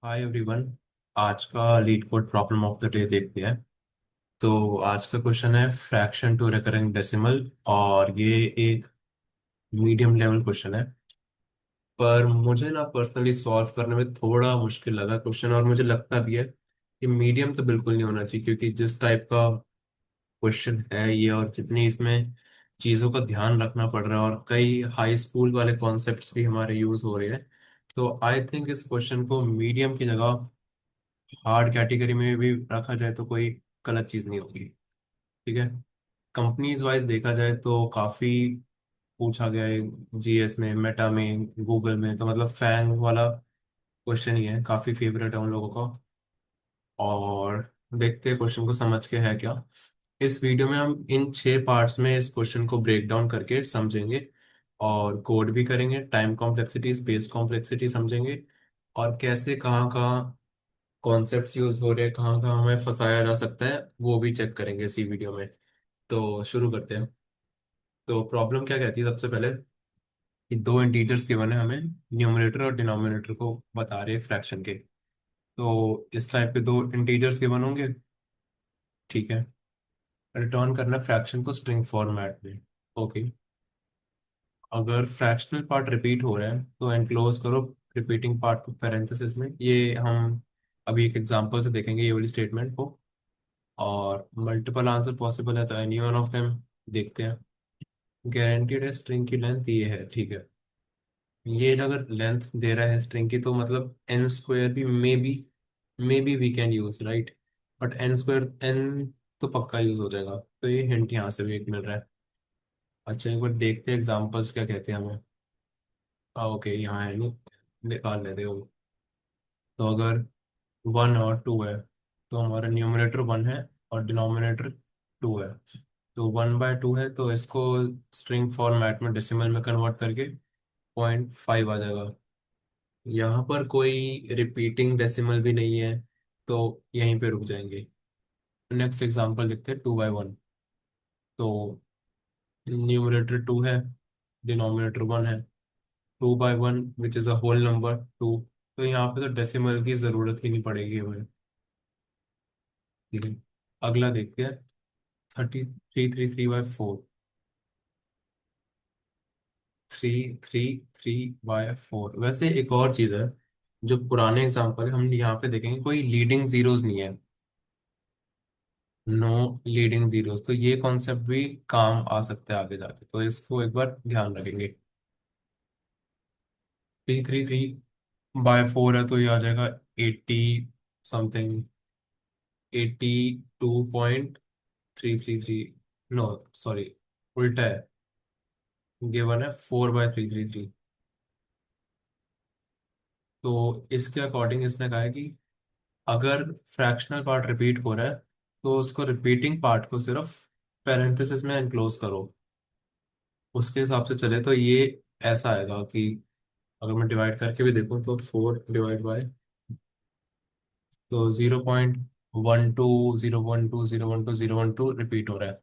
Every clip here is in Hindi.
Hi everyone. आज का leet code problem of the day देखते हैं। तो आज का क्वेश्चन है फ्रैक्शन टू रिकरिंग डेसिमल, और ये एक मीडियम लेवल क्वेश्चन है। पर मुझे ना पर्सनली सॉल्व करने में थोड़ा मुश्किल लगा क्वेश्चन, और मुझे लगता भी है कि मीडियम तो बिल्कुल नहीं होना चाहिए, क्योंकि जिस टाइप का क्वेश्चन है ये और जितनी इसमें चीज़ों का ध्यान रखना पड़ रहा है और कई हाई स्कूल वाले कॉन्सेप्ट्स भी हमारे यूज हो रहे हैं, तो आई थिंक इस क्वेश्चन को मीडियम की जगह हार्ड कैटेगरी में भी रखा जाए तो कोई गलत चीज़ नहीं होगी। ठीक है। कंपनीज वाइज देखा जाए तो काफ़ी पूछा गया है, जीएस में, मेटा में, गूगल में, तो मतलब फैंग वाला क्वेश्चन ही है, काफ़ी फेवरेट है उन लोगों का। और देखते हैं क्वेश्चन को समझ के है क्या। इस वीडियो में हम इन 6 पार्ट्स में इस क्वेश्चन को ब्रेक डाउन करके समझेंगे, और कोड भी करेंगे, टाइम कॉम्प्लेक्सिटी, स्पेस कॉम्प्लेक्सिटी समझेंगे, और कैसे कहाँ कहाँ कॉन्सेप्ट्स यूज हो रहे हैं, कहाँ कहाँ हमें फंसाया जा सकता है, वो भी चेक करेंगे इसी वीडियो में। तो शुरू करते हैं। तो प्रॉब्लम क्या कहती है सबसे पहले कि दो इंटीजर्स गिवन है हमें, न्यूमरेटर और डिनोमिनेटर को बता रहे हैं फ्रैक्शन के। तो इस टाइप के दो इंटीजर्स गिवन होंगे। ठीक है। रिटर्न करना फ्रैक्शन को स्ट्रिंग फॉर्मेट में। ओके। अगर फ्रैक्शनल पार्ट रिपीट हो रहा है तो एनक्लोज करो रिपीटिंग पार्ट को पैरेंथेसिस में। ये हम अभी एक एग्जांपल से देखेंगे ये वाली स्टेटमेंट को। और मल्टीपल आंसर पॉसिबल है तो एनी वन ऑफ देम देखते हैं। गारंटीड है स्ट्रिंग की लेंथ ये है। ठीक है। ये अगर लेंथ दे रहा है स्ट्रिंग की तो मतलब एन स्क्वायर भी maybe we can use, right. But N square N तो पक्का यूज हो जाएगा, तो ये हिंट यहाँ से भी एक मिल रहा है। अच्छा, एक बार देखते हैं एग्जांपल्स क्या कहते हैं हमें। ओके, यहाँ है नहीं, निकाल लेते हो। तो अगर 1 और 2 है तो हमारा न्यूमरेटर 1 है और डिनोमिनेटर 2 है। तो 1/2 है तो इसको स्ट्रिंग फॉर्मेट में डेसिमल में कन्वर्ट करके 0.5 आ जाएगा। यहाँ पर कोई रिपीटिंग डेसिमल भी नहीं है, तो यहीं पे रुक जाएंगे। नेक्स्ट एग्जांपल देखते हैं 2/1। तो न्यूमरेटर 2 है, डिनोमिनेटर 1 है। 2/1 which is a whole number 2, तो यहाँ पे तो डेसिमल की ज़रूरत ही नहीं पड़ेगी हमें। ठीक है। अगला देखते हैं 3333/4। 333/4 वैसे एक और चीज़ है, जो पुराने एग्जाम्पल हम यहाँ पे देखेंगे कोई लीडिंग जीरोस नहीं है। नो लीडिंग जीरोस, तो ये कॉन्सेप्ट भी काम आ सकता है आगे जाके, तो इसको एक बार ध्यान रखेंगे। 333/4 है तो ये आ जाएगा 80 समथिंग, 82.333। नो, सॉरी, उल्टा है। गिवन है 4/333। तो इसके अकॉर्डिंग इसने कहा है कि अगर फ्रैक्शनल पार्ट रिपीट हो रहा है तो उसको रिपीटिंग पार्ट को सिर्फ पैरेंथेसिस में एनक्लोज करो। उसके हिसाब से चले तो ये ऐसा आएगा कि अगर मैं डिवाइड करके भी देखूं तो 4 डिवाइड बाय, तो 0.12 012 012 रिपीट हो रहा है।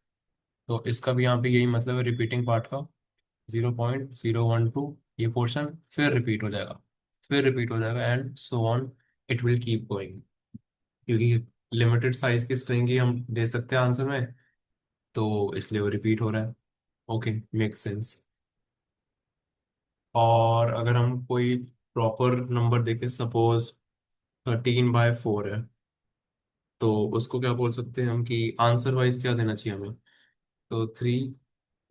तो इसका भी यहाँ पे यही मतलब है, रिपीटिंग पार्ट का 0.012 ये पोर्शन फिर रिपीट हो जाएगा, फिर रिपीट हो जाएगा, and so on, it will keep going. क्योंकि लिमिटेड साइज की स्ट्रिंग ही हम दे सकते हैं आंसर में, तो इसलिए वो रिपीट हो रहा है। Okay, make sense. और अगर हम कोई प्रॉपर नंबर देके, सपोज 13/4 है, तो उसको क्या बोल सकते हैं हम कि आंसर वाइज क्या देना चाहिए हमें। तो 3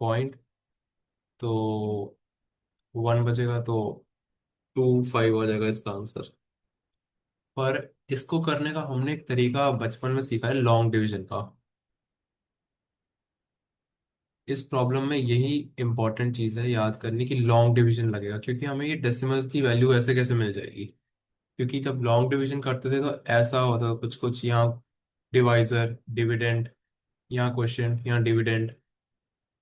पॉइंट, तो 1 बचेगा तो 25 आ जाएगा इसका आंसर। पर इसको करने का हमने एक तरीका बचपन में सीखा है, लॉन्ग डिवीजन का। इस प्रॉब्लम में यही इंपॉर्टेंट चीज है याद करने की, लॉन्ग डिवीजन लगेगा, क्योंकि हमें ये डेसिमल्स की वैल्यू ऐसे कैसे मिल जाएगी। क्योंकि जब लॉन्ग डिवीजन करते थे तो ऐसा होता था कुछ कुछ, यहाँ डिवाइजर, डिविडेंड, यहाँ क्वेश्चन, यहाँ डिविडेंड,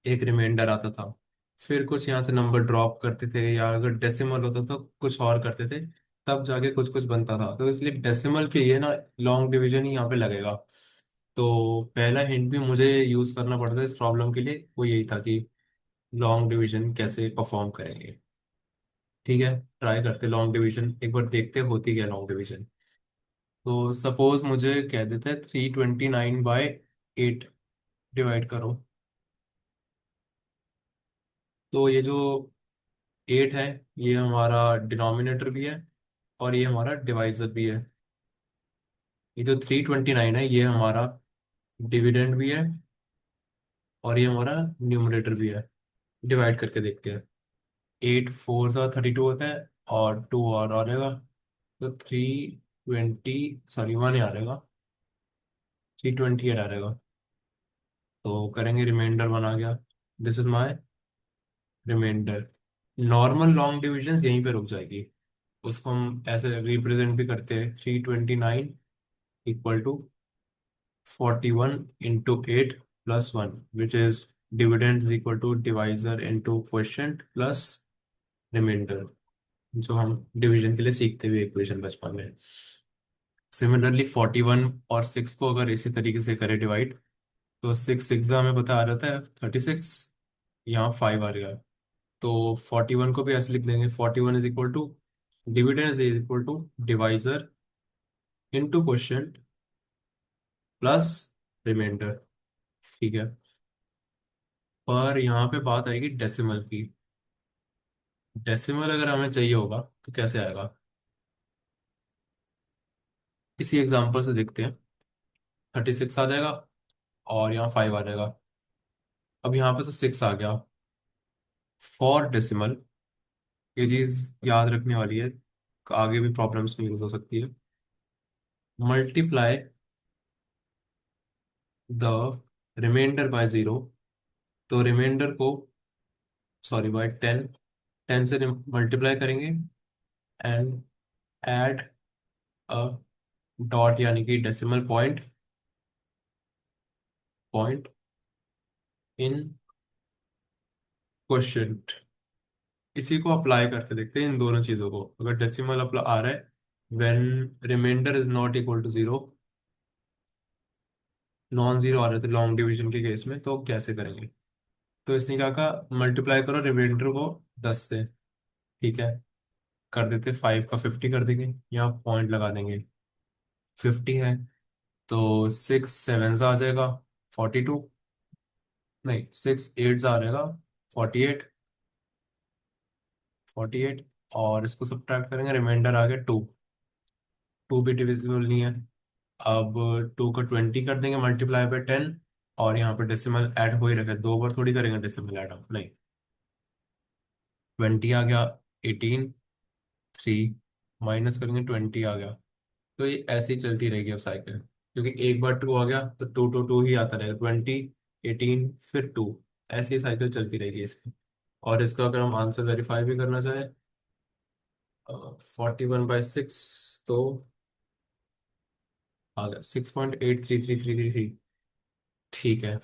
एक रिमाइंडर आता था। फिर कुछ यहाँ से नंबर ड्रॉप करते थे, या अगर डेसिमल होता तो कुछ और करते थे, तब जाके कुछ कुछ बनता था। तो इसलिए डेसिमल के लिए ना लॉन्ग डिवीजन ही यहाँ पे लगेगा। तो पहला हिंट भी मुझे यूज करना पड़ता है इस प्रॉब्लम के लिए, वो यही था कि लॉन्ग डिवीजन कैसे परफॉर्म करेंगे। ठीक है, ट्राई करते लॉन्ग डिवीजन, एक बार देखते होती क्या लॉन्ग डिवीजन। तो सपोज मुझे कह देते हैं 329/8 डिवाइड करो। तो ये जो 8 है, ये हमारा डिनोमिनेटर भी है और ये हमारा डिवाइजर भी है। ये जो 329 है, ये हमारा डिविडेंड भी है और ये हमारा न्यूमरेटर भी है। डिवाइड करके देखते हैं। 8 4 32 होता है और 2 और आ रहेगा। तो 320, सॉरी 1 ही आ रहेगा। 328 आ रहेगा। तो करेंगे, रिमाइंडर 1 आ गया। This is my remainder. Normal long division यहीं पे रुक जाएगी। उसको हम ऐसे रिप्रेजेंट भी करते हैं, 329 equal to 41 into 8 + 1, which is dividend is equal to divisor into quotient plus remainder, जो हम डिवीजन के लिए सीखते हुए इक्वेशन बचपन में। सिमिलरली 41 और 6 को अगर इसी तरीके से करें डिवाइड, तो 6 6 हमें पता आ जाता है 36। यहाँ 5 आ गया। तो 41 को भी ऐसे लिख देंगे, 41 is equal to dividend is equal to divisor into quotient plus remainder. ठीक है। पर यहाँ पे बात आएगी डेसिमल की। डेसिमल अगर हमें चाहिए होगा तो कैसे आएगा, इसी एग्जांपल से देखते हैं। 36 आ जाएगा और यहाँ 5 आ जाएगा। अब यहाँ पे तो 6 आ गया। फॉर डेसिमल ये चीज याद रखने वाली है, आगे भी प्रॉब्लम्स में यूज हो सकती है। Multiply the remainder by 0। तो रिमाइंडर को, सॉरी, बाय 10। 10 से मल्टीप्लाई करेंगे एंड ऐड अ डॉट, यानी कि decimal point, point in quotient. इसी को अप्लाई करके देखते हैं इन दोनों चीजों को। अगर डेसिमल अप्लाई आ रहा है when remainder is not equal to 0, non zero आ रहे थे लॉन्ग डिवीजन के केस में, तो कैसे करेंगे। तो इसने क्या कहा, मल्टीप्लाई करो रिमाइंडर को 10 से। ठीक है। कर देते, 5 का 50 कर देंगे, यहाँ पॉइंट लगा देंगे। 50 है तो 6 7 आ जाएगा 42। नहीं, 6 8 आ जाएगा 48। 48 और इसको सब्ट्रैक्ट करेंगे, रिमाइंडर आ गया 2। 2 भी डिविजिबल नहीं है। अब 2 का 20 कर देंगे मल्टीप्लाई बाय 10। और यहाँ पे डेसिमल ऐड हो ही रखा है, 2 बार थोड़ी करेंगे डेसिमल ऐड, हम नहीं। 20 आ गया। 18 3 माइनस करेंगे, 20 आ गया। तो ये ऐसे ही चलती रहेगी अब साइकिल, क्योंकि एक बार 2 आ गया तो 2 2 2 ही आता रहेगा। 20 18 फिर 2, ऐसी ही साइकिल चलती रहेगी इसकी। और इसका अगर हम आंसर वेरीफाई भी करना चाहें, 41/6, तो आ गया 6.833333। ठीक है।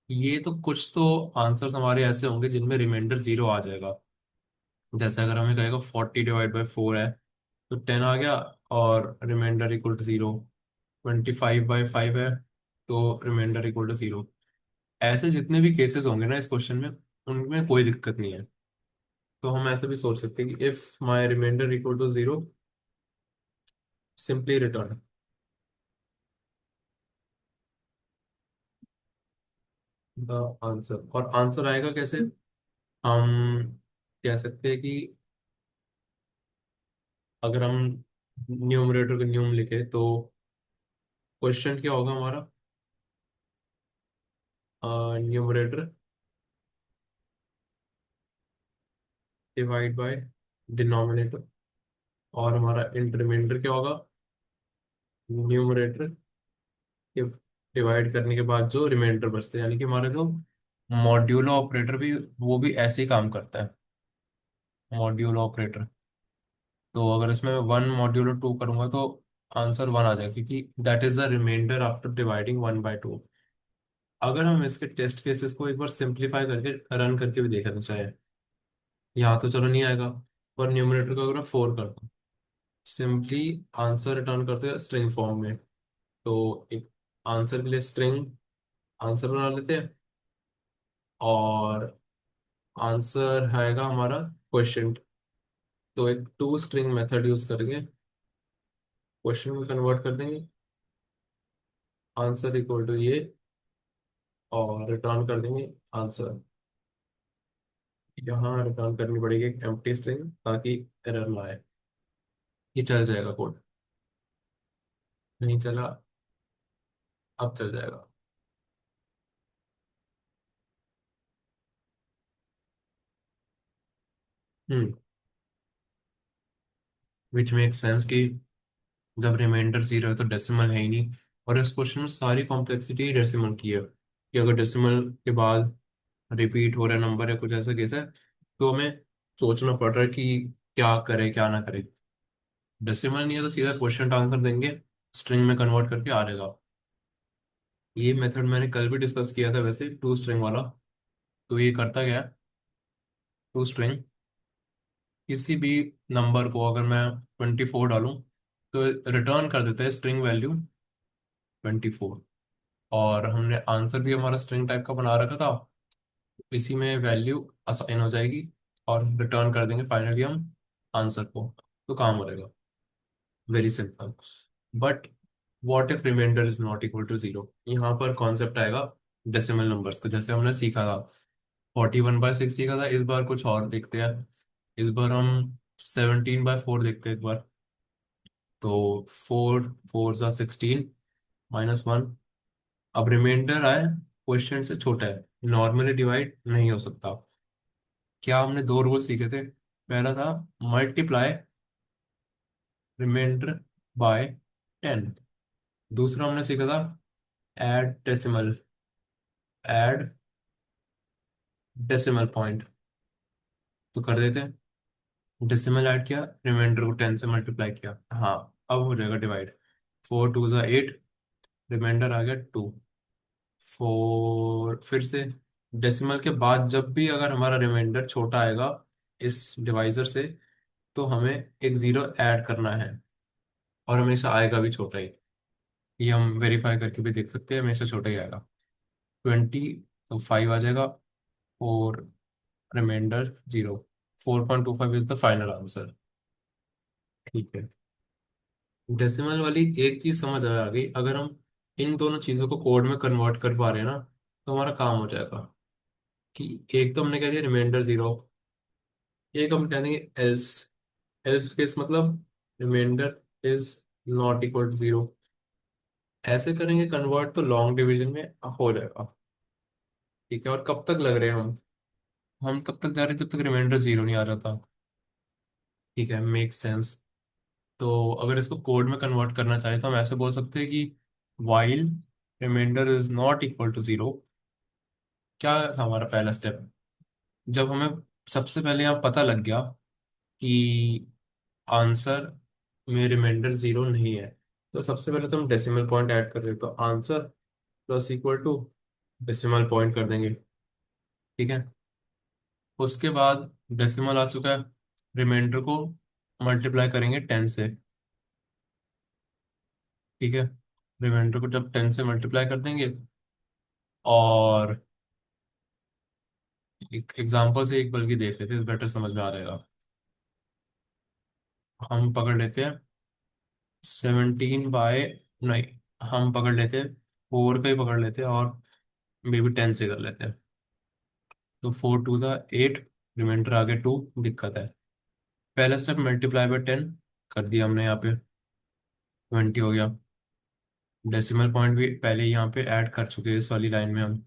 ये तो कुछ तो आंसर्स हमारे ऐसे होंगे जिनमें रिमाइंडर 0 आ जाएगा। जैसे अगर हमें कहेगा 40/4 है, तो 10 आ गया और रिमाइंडर इक्वल टू 0। 25/5 है तो रिमाइंडर इक्वल टू 0। ऐसे जितने भी केसेस होंगे ना इस क्वेश्चन में, उनमें कोई दिक्कत नहीं है। तो हम ऐसे भी सोच सकते हैं कि if my remainder equal to 0, simply return the answer. और आंसर आएगा कैसे, हम कह सकते हैं कि अगर हम न्यूमरेटर का न्यूम लिखे तो क्वेश्चन क्या होगा हमारा, न्यूमरेटर डिवाइड बाय डिनोमिनेटर। और हमारा इंटरमीडिएटर क्या होगा, न्यूमरेटर के डिवाइड करने के बाद जो रिमाइंडर बचते हैं, यानी कि हमारा जो मॉड्यूलो ऑपरेटर भी, वो भी ऐसे ही काम करता है। मॉड्यूलो ऑपरेटर, तो अगर इसमें 1 मॉड्यूलो 2 करूंगा तो आंसर 1 आ जाएगा, क्योंकि that is the remainder after dividing 1/2। अगर हम इसके टेस्ट केसेस को एक बार सिंप्लीफाई करके रन करके भी देखना चाहे, यहाँ तो चलो नहीं आएगा, पर न्यूमरेटर को अगर 4 कर दो, सिंपली आंसर रिटर्न करते हैं स्ट्रिंग फॉर्म में। तो एक आंसर के लिए स्ट्रिंग आंसर बना लेते हैं, और आंसर आएगा हमारा क्वेश्चन। तो एक टू स्ट्रिंग मेथड यूज करेंगे, क्वेश्चन में कन्वर्ट कर देंगे, आंसर इक्वल टू ये, और रिटर्न कर देंगे आंसर। यहाँ रिटर्न करनी पड़ेगी एक एम्प्टी स्ट्रिंग ताकि एरर ना आए। ये चल जाएगा कोड? नहीं चला? अब चल जाएगा। हम्म। विच मेक सेंस कि जब रिमाइंडर जीरो है तो डेसिमल है ही नहीं। और इस क्वेश्चन में सारी कॉम्प्लेक्सिटी डेसिमल की है, कि अगर डेसिमल के बाद रिपीट हो रहा नंबर है कुछ ऐसा केस है, तो हमें सोचना पड़ रहा है कि क्या करे क्या ना करे। डेसिमल नहीं है तो सीधा क्वेश्चन आंसर देंगे, स्ट्रिंग में कन्वर्ट करके आ जाएगा। ये मेथड मैंने कल भी डिस्कस किया था वैसे, टू स्ट्रिंग वाला। तो ये करता क्या है, टू स्ट्रिंग, किसी भी नंबर को अगर मैं 24 डालूं तो रिटर्न कर देता है स्ट्रिंग वैल्यू 24। और हमने आंसर भी हमारा स्ट्रिंग टाइप का बना रखा था, इसी में वैल्यू असाइन हो जाएगी और रिटर्न कर देंगे फाइनली हम आंसर को। तो काम हो जाएगा, very simple. But what if remainder is not equal to zero, यहाँ पर कॉन्सेप्ट आएगा डेसिमल नंबर्स का, जैसे हमने सीखा था 41/6 सीखा था। इस बार कुछ और देखते हैं, इस बार हम 17/4 देखते हैं एक बार। तो 4 4 16 -1। अब रिमाइंडर आए, क्वेश्चन से छोटा है, नॉर्मली डिवाइड नहीं हो सकता। क्या हमने दो रूल सीखे थे? पहला था मल्टीप्लाई रिमाइंडर बाय 10। दूसरा हमने सीखा था add decimal, add decimal point. तो कर देते हैं, डेसिमल ऐड किया, रिमाइंडर को 10 से मल्टीप्लाई किया, हाँ अब हो जाएगा डिवाइड। 4 2 8, रिमाइंडर आ गया 2। फोर फिर से डेसिमल के बाद जब भी अगर हमारा रिमाइंडर छोटा आएगा इस डिवाइजर से, तो हमें एक जीरो ऐड करना है, और हमेशा आएगा भी छोटा ही। ये हम वेरीफाई करके भी देख सकते हैं, हमेशा छोटा ही आएगा। 20, तो 5 आ जाएगा, और remainder 0। 4.25 is the final answer. ठीक है। डेसिमल वाली एक चीज समझ आ गई, अगर हम इन दोनों चीजों को कोड में कन्वर्ट कर पा रहे हैं ना, तो हमारा काम हो जाएगा। कि एक तो हमने कह दिया रिमाइंडर 0, एक हम कह देंगे एल्स। एल्स केस मतलब remainder is not equal to 0। ऐसे करेंगे कन्वर्ट तो लॉन्ग डिवीजन में हो जाएगा। ठीक है, और कब तक लग रहे हैं हम तब तक जा रहे हैं जब तक रिमाइंडर 0 नहीं आ जाता। ठीक है, मेक सेंस। तो अगर इसको कोड में कन्वर्ट करना चाहे तो हम ऐसे बोल सकते हैं कि while remainder is not equal to 0। क्या था हमारा पहला स्टेप? जब हमें सबसे पहले यहाँ पता लग गया कि आंसर में रिमाइंडर 0 नहीं है, तो सबसे पहले तो हम डेसिमल पॉइंट ऐड कर रहे हैं, तो answer plus equal to decimal point कर देंगे। ठीक है, उसके बाद डेसिमल आ चुका है, रिमाइंडर को मल्टीप्लाई करेंगे 10 से। ठीक है, रिमाइंडर को जब 10 से मल्टीप्लाई कर देंगे, और एक एग्जांपल से एक बल्कि देख लेते हैं, बेटर समझ में आ रहेगा। हम पकड़ लेते हैं 17 बाय, नहीं, हम पकड़ लेते हैं 4 का ही पकड़ लेते हैं, और मे बी 10 से कर लेते हैं। तो 4 2 8, रिमाइंडर आगे 2, दिक्कत है। पहला स्टेप मल्टीप्लाई बाय 10 कर दिया हमने, यहाँ पे 20 हो गया। डेसिमल पॉइंट भी पहले ही यहाँ पे ऐड कर चुके हैं इस वाली लाइन में हम,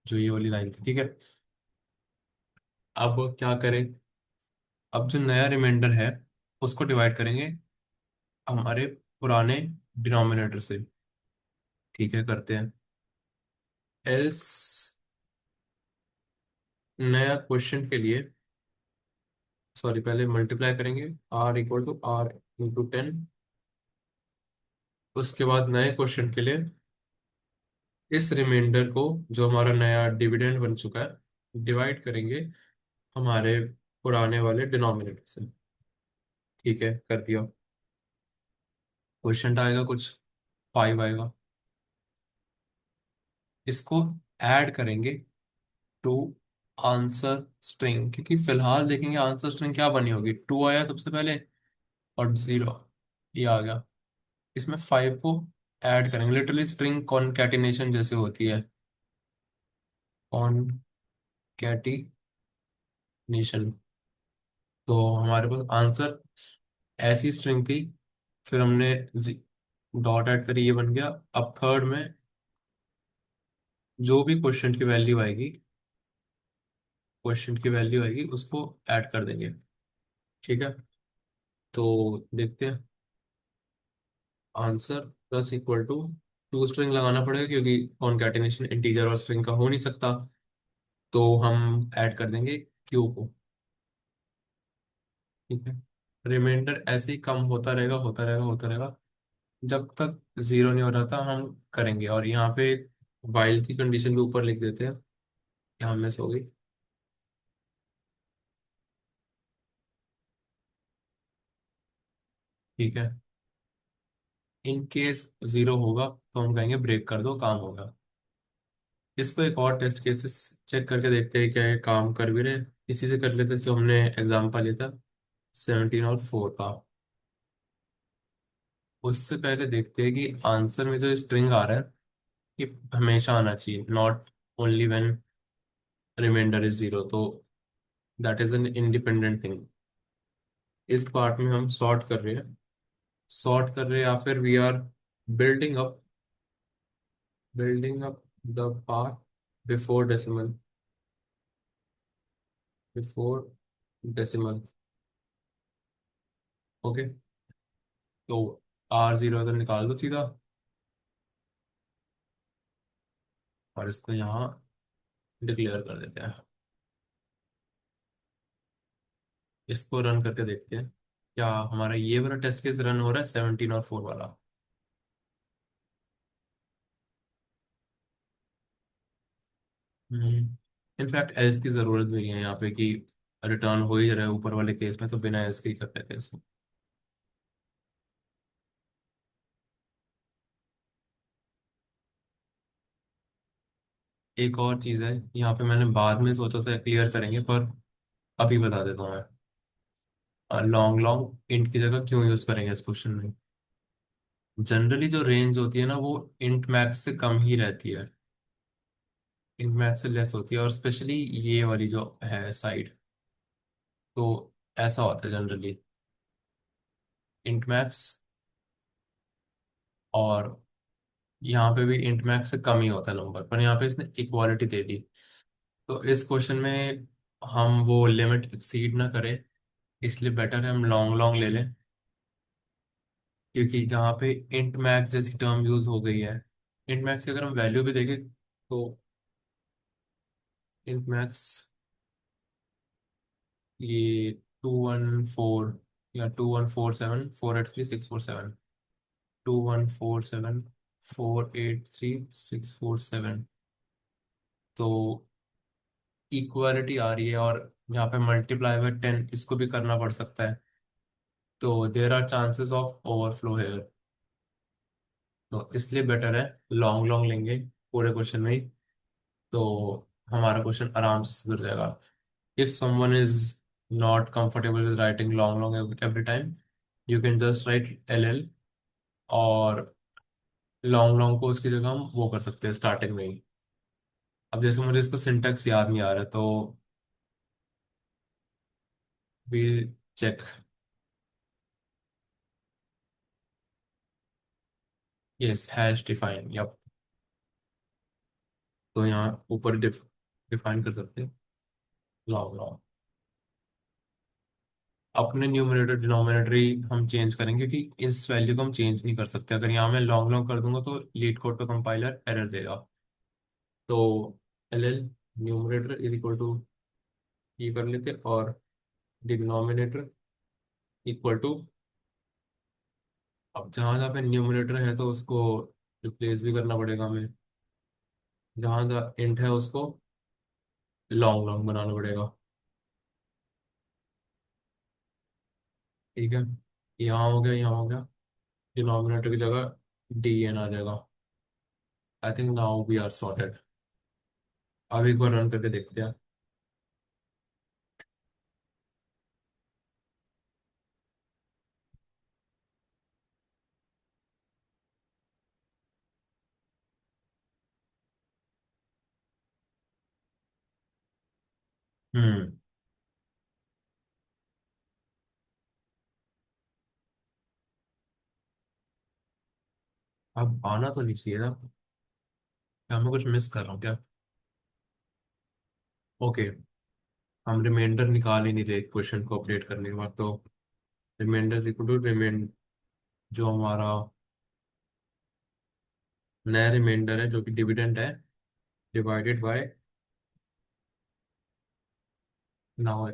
जो ये वाली लाइन थी। ठीक है, अब क्या करें? अब जो नया रिमाइंडर है उसको डिवाइड करेंगे हमारे पुराने डिनोमिनेटर से। ठीक है, करते हैं। एल्स नया क्वेश्चन के लिए, सॉरी, पहले मल्टीप्लाई करेंगे R = R × 10। उसके बाद नए क्वेश्चन के लिए इस रिमाइंडर को, जो हमारा नया डिविडेंड बन चुका है, डिवाइड करेंगे हमारे पुराने वाले डिनोमिनेटर से। ठीक है, कर दिया। क्वेश्चन आएगा कुछ 5 आएगा, इसको ऐड करेंगे टू आंसर स्ट्रिंग, क्योंकि फिलहाल देखेंगे आंसर स्ट्रिंग क्या बनी होगी, 2 आया सबसे पहले और 0। ये आ गया। इसमें 5 को ऐड करेंगे, लिटरली स्ट्रिंग कॉनकैटिनेशन जैसे होती है। कॉनकैटिनेशन। तो हमारे पास आंसर ऐसी स्ट्रिंग थी, फिर हमने डॉट ऐड करी, ये बन गया। अब थर्ड में जो भी क्वेश्चन की वैल्यू आएगी उसको ऐड कर देंगे। ठीक है, तो देखते हैं। Answer plus equal to to string लगाना पड़ेगा क्योंकि कॉनकैटिनेशन इंटीजर और स्ट्रिंग का हो नहीं सकता। तो हम ऐड कर देंगे क्यू को। ठीक है, रिमाइंडर ऐसे ही कम होता रहेगा, होता रहेगा, होता रहेगा, जब तक जीरो नहीं हो रहा था हम करेंगे। और यहाँ पे वाइल की कंडीशन भी ऊपर लिख देते हैं, यहाँ मिस हो गई। ठीक है, इन केस जीरो होगा तो हम कहेंगे ब्रेक कर दो, काम होगा। इसको एक और टेस्ट केसेस चेक करके देखते हैं क्या ये काम कर भी रहे। इसी से कर लेते जो हमने एग्जाम्पल लिया था 17 और 4 का। उससे पहले देखते हैं कि आंसर में जो स्ट्रिंग आ रहा है ये हमेशा आना चाहिए, not only when remainder is zero. तो that is an independent thing. इस पार्ट में हम सॉर्ट कर रहे हैं या फिर we are building up building up the part before decimal, before decimal. Okay, तो R0 तो निकाल दो सीधा, और इसको यहाँ डिक्लेयर कर देते हैं। इसको रन करके देखते हैं क्या हमारा ये वाला टेस्ट केस रन हो रहा है, 17 और 4 वाला। इनफैक्ट एल्स की जरूरत भी नहीं है यहाँ पे कि रिटर्न हो ही रहा है ऊपर वाले केस में, तो बिना एल्स के ही कर लेते हैं इसको। एक और चीज़ है यहाँ पे, मैंने बाद में सोचा था क्लियर करेंगे, पर अभी बता देता हूँ मैं। लॉन्ग लॉन्ग इंट की जगह क्यों यूज करेंगे इस क्वेश्चन में। जनरली जो रेंज होती है ना वो इंट मैक्स से कम ही रहती है, इंट मैक्स से लेस होती है, और स्पेशली ये वाली जो है साइड, तो ऐसा होता है जनरली इंट मैक्स। और यहाँ पे भी इंट मैक्स से कम ही होता है नंबर, पर यहाँ पे इसने इक्वालिटी दे दी। तो इस क्वेश्चन में हम वो लिमिट एक्सीड ना करें, इसलिए बेटर है हम लॉन्ग लॉन्ग ले लें। क्योंकि जहाँ पे इंट मैक्स जैसी टर्म यूज हो गई है, इंट मैक्स की अगर हम वैल्यू भी देखें तो इंट मैक्स ये 214 या 2147 483 647, 2147 483 647। तो इक्वालिटी आ रही है, और यहाँ पे मल्टीप्लाई बाय 10 इसको भी करना पड़ सकता है। तो there are chances of overflow here. तो इसलिए बेटर है लॉन्ग लॉन्ग लेंगे पूरे क्वेश्चन में ही, तो हमारा क्वेश्चन आराम से सुधर जाएगा। If someone is not comfortable with writing long long every time, you can just write LL, और लॉन्ग लॉन्ग को उसकी जगह हम वो कर सकते हैं स्टार्टिंग में ही। अब जैसे मुझे इसका सिंटेक्स याद नहीं आ रहा है, तो we'll check। Yes, hash define, yup. तो यहाँ ऊपर डिफाइन कर सकते हैं लॉन्ग लॉन्ग। अपने न्यूमरेटर डिनोमिनेटर ही हम चेंज करेंगे, क्योंकि इस वैल्यू को हम चेंज नहीं कर सकते। अगर यहाँ मैं लॉन्ग लॉन्ग कर दूंगा तो लीड कोड पे कंपाइलर एरर देगा। तो LL numerator is equal to ये कर लेते, और डिनोमिनेटर इक्वल टू, अब जहाँ जहाँ पे न्यूमरेटर है तो उसको रिप्लेस भी करना पड़ेगा हमें, जहाँ जहाँ इंट है उसको लॉन्ग लॉन्ग बनाना पड़ेगा। ठीक है, यहाँ हो गया, यहाँ हो गया। डिनोमिनेटर की जगह DN आ जाएगा। I think now we are sorted. अब एक बार रन करके देखते हैं। हम्म। अब आना तो नहीं चाहिए था। क्या मैं कुछ मिस कर रहा हूँ क्या? ओके। हम रिमाइंडर निकाल ही नहीं रहे क्वेश्चन को अपडेट करने के बाद, तो रिमाइंडर इक्वल टू रिमाइंड, जो हमारा नया रिमाइंडर है जो कि डिविडेंड है, divided by, now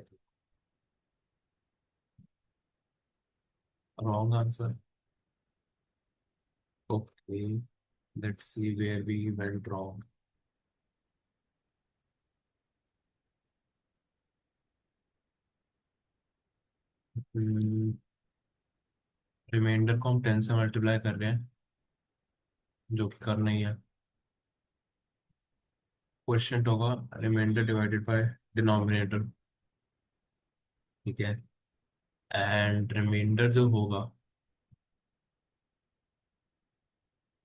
wrong answer. Okay, let's see where we went wrong. Remainder को हम 10 से मल्टीप्लाई कर रहे हैं, जो कि करना ही है। क्वेश्चन होगा रिमाइंडर डिवाइडेड बाय डिनोमिनेटर, ठीक है। एंड रिमाइंडर जो होगा,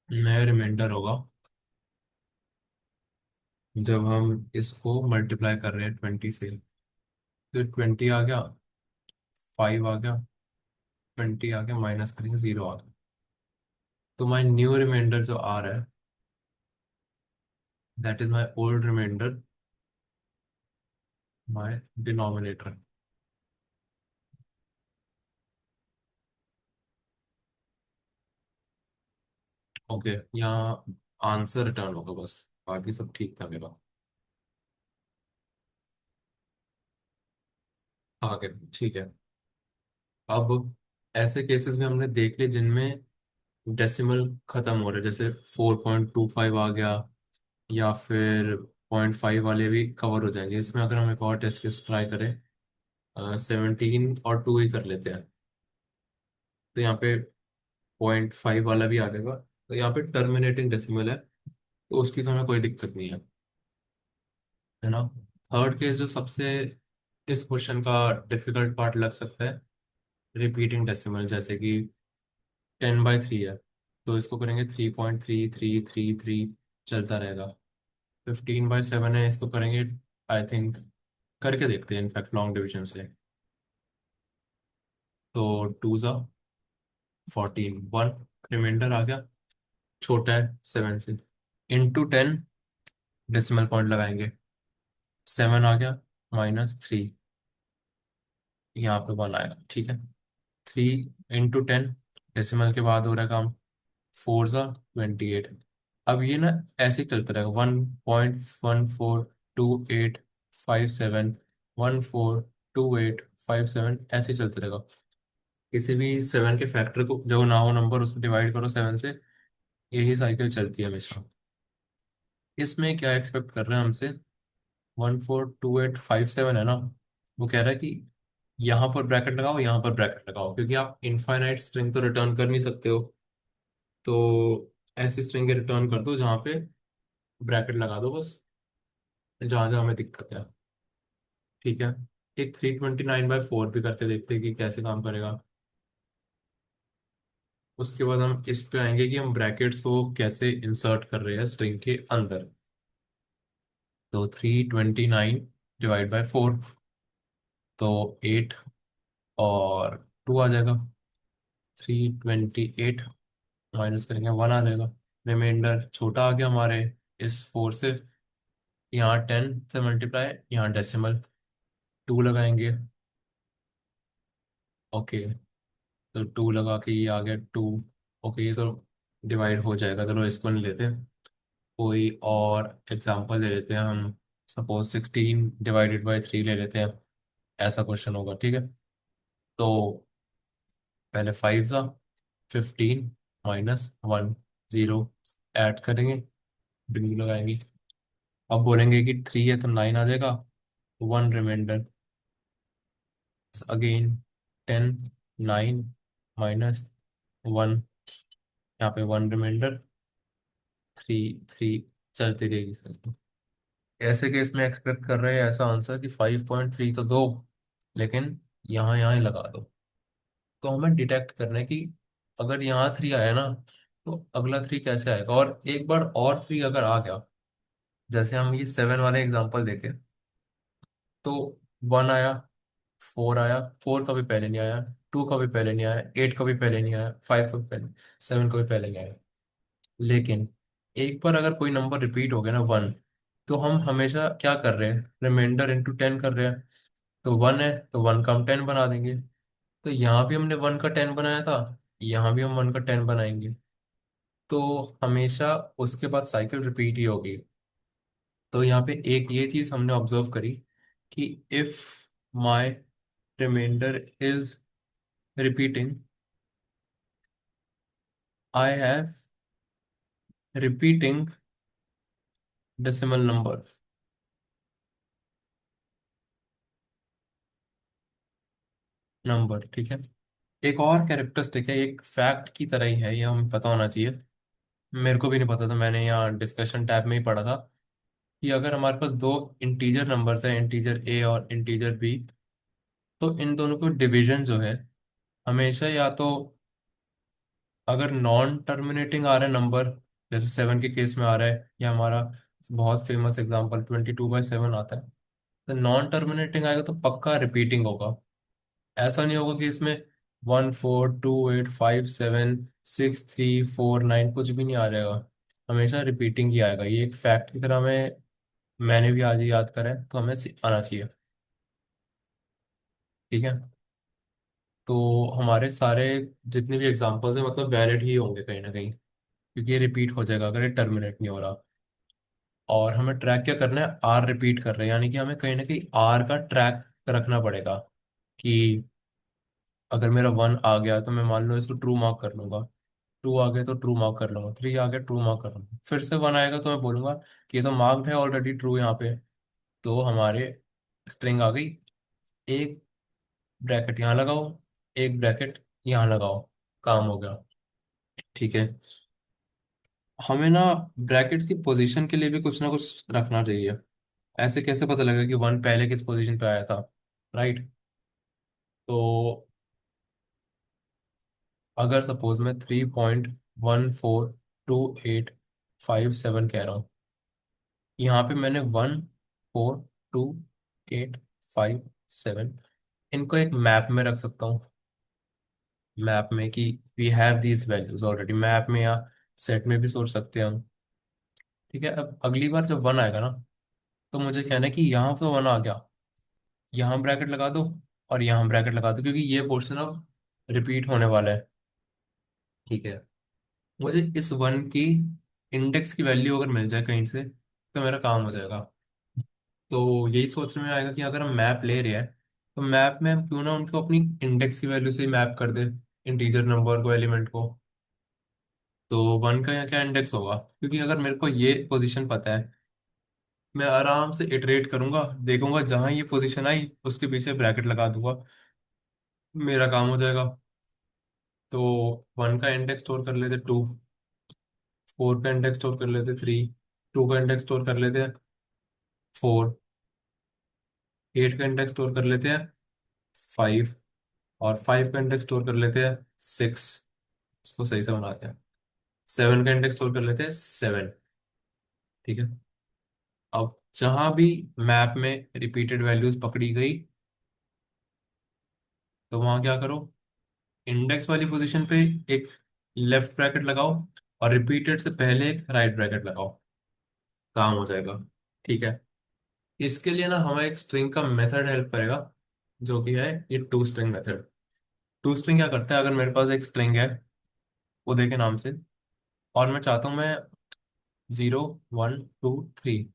नया रिमाइंडर होगा जब हम इसको मल्टीप्लाई कर रहे हैं 20 से। तो 20 आ गया, 5 आ गया, 20 आ गया, माइनस करेंगे 0 आ गया। तो माई न्यू रिमाइंडर जो आ रहा है, that is my old remainder, my denominator. Okay, यहाँ आंसर रिटर्न होगा बस, बाकी सब ठीक था मेरा। आगे ठीक है। अब ऐसे केसेस में हमने देख लिए जिनमें डेसिमल खत्म हो रहे हैं, जैसे 4.25 आ गया, या फिर 0.5 वाले भी कवर हो जाएंगे। इसमें अगर हम एक और टेस्ट केस ट्राई करें, 17 और 2 ही कर लेते हैं, तो यहाँ पे 0.5 वाला भी आ जाएगा। तो यहाँ पे टर्मिनेटिंग डेसिमल है, तो उसकी तो हमें कोई दिक्कत नहीं है, है ना। थर्ड केस जो सबसे इस क्वेश्चन का डिफिकल्ट पार्ट लग सकता है, रिपीटिंग डेसिमल, जैसे कि 10/3 है, तो इसको करेंगे 3.3333, चलता रहेगा। 15/7 है, इसको करेंगे, आई थिंक करके देखते हैं इनफैक्ट लॉन्ग डिवीजन से। तो 2 ज़ा 14, 1 रिमाइंडर आ गया, छोटा है 7 से, इंटू 10, डेसिमल पॉइंट लगाएंगे, 7 आ गया, -3, यहाँ पे 1 आएगा, ठीक है। 3 इंटू 10, डेसिमल के बाद हो रहा है काम, 4 ज़ा 28। अब ये ना ऐसे ही चलता रहेगा, 1.14285 7, 14285 7, ऐसे ही चलता रहेगा। किसी भी 7 के फैक्टर को, जो ना हो नंबर, उसको डिवाइड करो 7 से, यही साइकिल चलती है हमेशा। इसमें क्या एक्सपेक्ट कर रहे हैं हमसे, 14285 है ना, वो कह रहा है कि यहाँ पर ब्रैकेट लगाओ, यहाँ पर ब्रैकेट लगाओ, क्योंकि आप इनफाइनाइट स्ट्रिंग तो रिटर्न कर नहीं सकते हो। तो ऐसी स्ट्रिंग रिटर्न कर दो जहाँ पे ब्रैकेट लगा दो बस, जहाँ जहाँ हमें दिक्कत है, ठीक है। एक 329/4 भी करके देखते हैं कि कैसे काम करेगा। उसके बाद हम इस पे आएंगे कि हम ब्रैकेट्स को कैसे इंसर्ट कर रहे हैं स्ट्रिंग के अंदर। तो 329 डिवाइड बाय 4, तो 8 और 2 आ जाएगा। 328 माइनस करेंगे, 1 आ जाएगा। रिमाइंडर छोटा आ गया हमारे इस 4 से, यहाँ 10 से मल्टीप्लाई, यहाँ डेसिमल 2 लगाएंगे। ओके, तो 2 लगा के ये आ गया 2। ओके, ये तो डिवाइड हो जाएगा, चलो इसको नहीं लेते। कोई और एग्जांपल ले लेते हैं हम, सपोज 16 डिवाइडेड बाय 3 ले लेते हैं, ऐसा क्वेश्चन होगा, ठीक है। तो पहले 5 ज़ा 15 -1, 0, ऐड करेंगे, बिंदु लगाएंगे। अब बोलेंगे कि 3 है तो 9 आ जाएगा, 1 रिमाइंडर, अगेन 10, 9 -1, यहाँ पे 1 रिमाइंडर, 3 3, चलती रहेगी सर। ऐसे केस में एक्सपेक्ट कर रहे हैं ऐसा आंसर कि 5.3 तो दो, लेकिन यहाँ यहाँ ही लगा दो। तो हमें डिटेक्ट करना है कि अगर यहाँ 3 आया ना, तो अगला 3 कैसे आएगा, और एक बार और 3 अगर आ गया, जैसे हम ये 7 वाले एग्जांपल देखें, तो 1 आया, 4 आया, 4 कभी पहले नहीं आया, 2 कभी पहले नहीं आया, 8 कभी पहले नहीं आया, 5 कभी पहले, 7 कभी पहले नहीं आया। लेकिन एक बार अगर कोई नंबर रिपीट हो गया ना 1, तो हम हमेशा क्या कर रहे हैं, रिमाइंडर इंटू 10 कर रहे हैं। तो 1 है तो 1 का हम 10 बना देंगे। तो यहाँ भी हमने 1 का 10 बनाया था, यहाँ भी हम 1 का 10 बनाएंगे। तो हमेशा उसके बाद साइकिल रिपीट ही होगी। तो यहाँ पे एक ये चीज हमने ऑब्जर्व करी कि if my remainder is repeating, I have repeating decimal number. Number, ठीक है। एक और कैरेक्टरिस्टिक है, एक फैक्ट की तरह ही है, ये हमें पता होना चाहिए। मेरे को भी नहीं पता था, मैंने यहाँ डिस्कशन टैब में ही पढ़ा था कि अगर हमारे पास दो इंटीजर नंबर्स हैं, इंटीजर ए और इंटीजर बी, तो इन दोनों को डिवीजन जो है, हमेशा या तो अगर नॉन टर्मिनेटिंग आ रहा है नंबर, जैसे 7 के केस में आ रहा है, या हमारा बहुत फेमस एग्जांपल 22/7 आता है, तो नॉन टर्मिनेटिंग आएगा तो पक्का रिपीटिंग होगा। ऐसा नहीं होगा कि इसमें 1 4 2 8 5 7 6 3 4 9 कुछ भी नहीं आ जाएगा, हमेशा रिपीटिंग ही आएगा। ये एक फैक्ट की तरह में मैंने भी आज ही याद करा है, तो हमें आना चाहिए। ठीक है। तो हमारे सारे जितने भी एग्जांपल्स हैं मतलब वैलिड ही होंगे कहीं ना कहीं, क्योंकि ये रिपीट हो जाएगा अगर ये टर्मिनेट नहीं हो रहा। और हमें ट्रैक क्या करना है, आर रिपीट कर रहे हैं, यानी कि हमें कहीं ना कहीं आर का ट्रैक रखना पड़ेगा। कि अगर मेरा 1 आ गया तो मैं मान लो इसको ट्रू मार्क कर लूंगा, 2 आ गया तो ट्रू मार्क कर लूंगा, 3 आ गया ट्रू मार्क कर लूंगा, फिर से 1 आएगा तो मैं बोलूंगा कि ये तो मार्क्ड है ऑलरेडी ट्रू यहाँ पे। तो हमारे स्ट्रिंग आ गई, एक ब्रैकेट यहाँ लगाओ, एक ब्रैकेट यहाँ लगाओ, काम हो गया। ठीक है। हमें ना ब्रैकेट्स की पोजीशन के लिए भी कुछ ना कुछ रखना चाहिए। ऐसे कैसे पता लगेगा कि 1 पहले किस पोजीशन पे आया था, राइट? तो अगर सपोज मैं 3.142857 कह रहा हूँ, यहाँ पे मैंने 1 4 2 8 5 7 इनको एक मैप में रख सकता हूँ। मैप में कि we have these values already, map में या सेट में भी सोच सकते हैं हम। ठीक है। अब अगली बार जब 1 आएगा ना, तो मुझे कहना है कि यहाँ तो 1 आ गया, यहाँ ब्रैकेट लगा दो और यहाँ ब्रैकेट लगा दो, क्योंकि ये पोर्शन अब रिपीट होने वाला है। ठीक है। मुझे इस 1 की इंडेक्स की वैल्यू अगर मिल जाए कहीं से, तो मेरा काम हो जाएगा। तो यही सोचने में आएगा कि अगर हम मैप ले रहे हैं, तो मैप में हम क्यों ना उनको अपनी इंडेक्स की वैल्यू से ही मैप कर दे, इंटीजर नंबर को, एलिमेंट को। तो 1 का यहाँ क्या इंडेक्स होगा, क्योंकि अगर मेरे को ये पोजीशन पता है, मैं आराम से इटरेट करूंगा, देखूंगा जहां ये पोजीशन आई उसके पीछे ब्रैकेट लगा दूंगा, मेरा काम हो जाएगा। तो 1 का इंडेक्स स्टोर कर लेते 2, 4 का इंडेक्स स्टोर कर लेते 3, 2 का इंडेक्स स्टोर कर लेते हैं 4, 8 का इंडेक्स स्टोर कर लेते हैं 5, और 5 का इंडेक्स स्टोर कर लेते हैं 6। इसको सही से बनाते हैं। 7 का इंडेक्स स्टोर कर लेते हैं 7। ठीक है। अब जहां भी मैप में रिपीटेड वैल्यूज पकड़ी गई, तो वहां क्या करो, इंडेक्स वाली पोजीशन पे एक लेफ्ट ब्रैकेट लगाओ, और रिपीटेड से पहले एक राइट ब्रैकेट लगाओ, काम हो जाएगा। ठीक है। इसके लिए ना हमें एक स्ट्रिंग का मेथड हेल्प करेगा, जो कि है ये to string method. To string क्या करता है, अगर मेरे पास एक स्ट्रिंग है उदय के नाम से, और मैं चाहता हूँ मैं 0 1 2 3,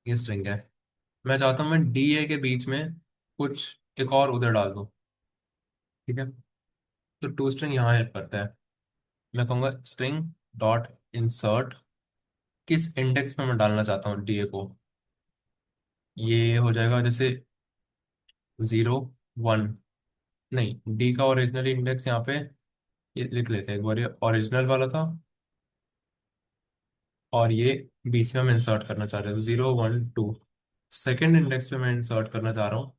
ये स्ट्रिंग है, मैं चाहता हूँ मैं डी ए के बीच में कुछ एक और उधर डाल दूँ। ठीक है। तो टू स्ट्रिंग यहाँ हेल्प करता है। मैं कहूँगा स्ट्रिंग डॉट इंसर्ट, किस इंडेक्स में मैं डालना चाहता हूँ डी ए को। ये हो जाएगा जैसे 0 1, नहीं, डी का ओरिजिनल इंडेक्स यहाँ पे, ये लिख लेते हैं एक बार, ये ओरिजिनल वाला था, और ये बीच में हम इंसर्ट करना चाह रहे थे 0 1 2। सेकेंड इंडेक्स पे मैं इंसर्ट करना चाह रहा हूँ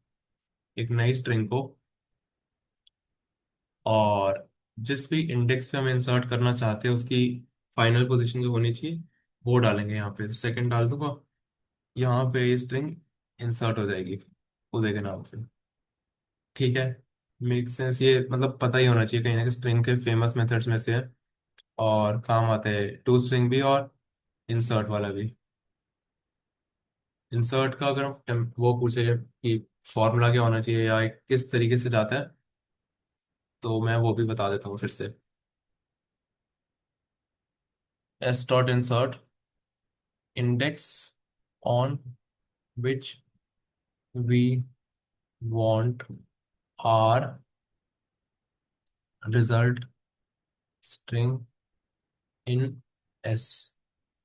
एक नई स्ट्रिंग को, और जिस भी इंडेक्स पे हम इंसर्ट करना चाहते हैं उसकी फाइनल पोजीशन जो होनी चाहिए वो डालेंगे यहाँ पे। सेकंड डाल दूंगा, यहाँ पे स्ट्रिंग इंसर्ट हो जाएगी उदय के नाम से। ठीक है, मेक सेंस, ये मतलब पता ही होना चाहिए कहीं ना कहीं, स्ट्रिंग के फेमस मेथड्स में से है और काम आते हैं टू स्ट्रिंग भी और इंसर्ट वाला भी। इंसर्ट का अगर हम वो पूछे कि फॉर्मूला क्या होना चाहिए या किस तरीके से जाता है, तो मैं वो भी बता देता हूँ फिर से। S dot insert index on which we want our result string in S.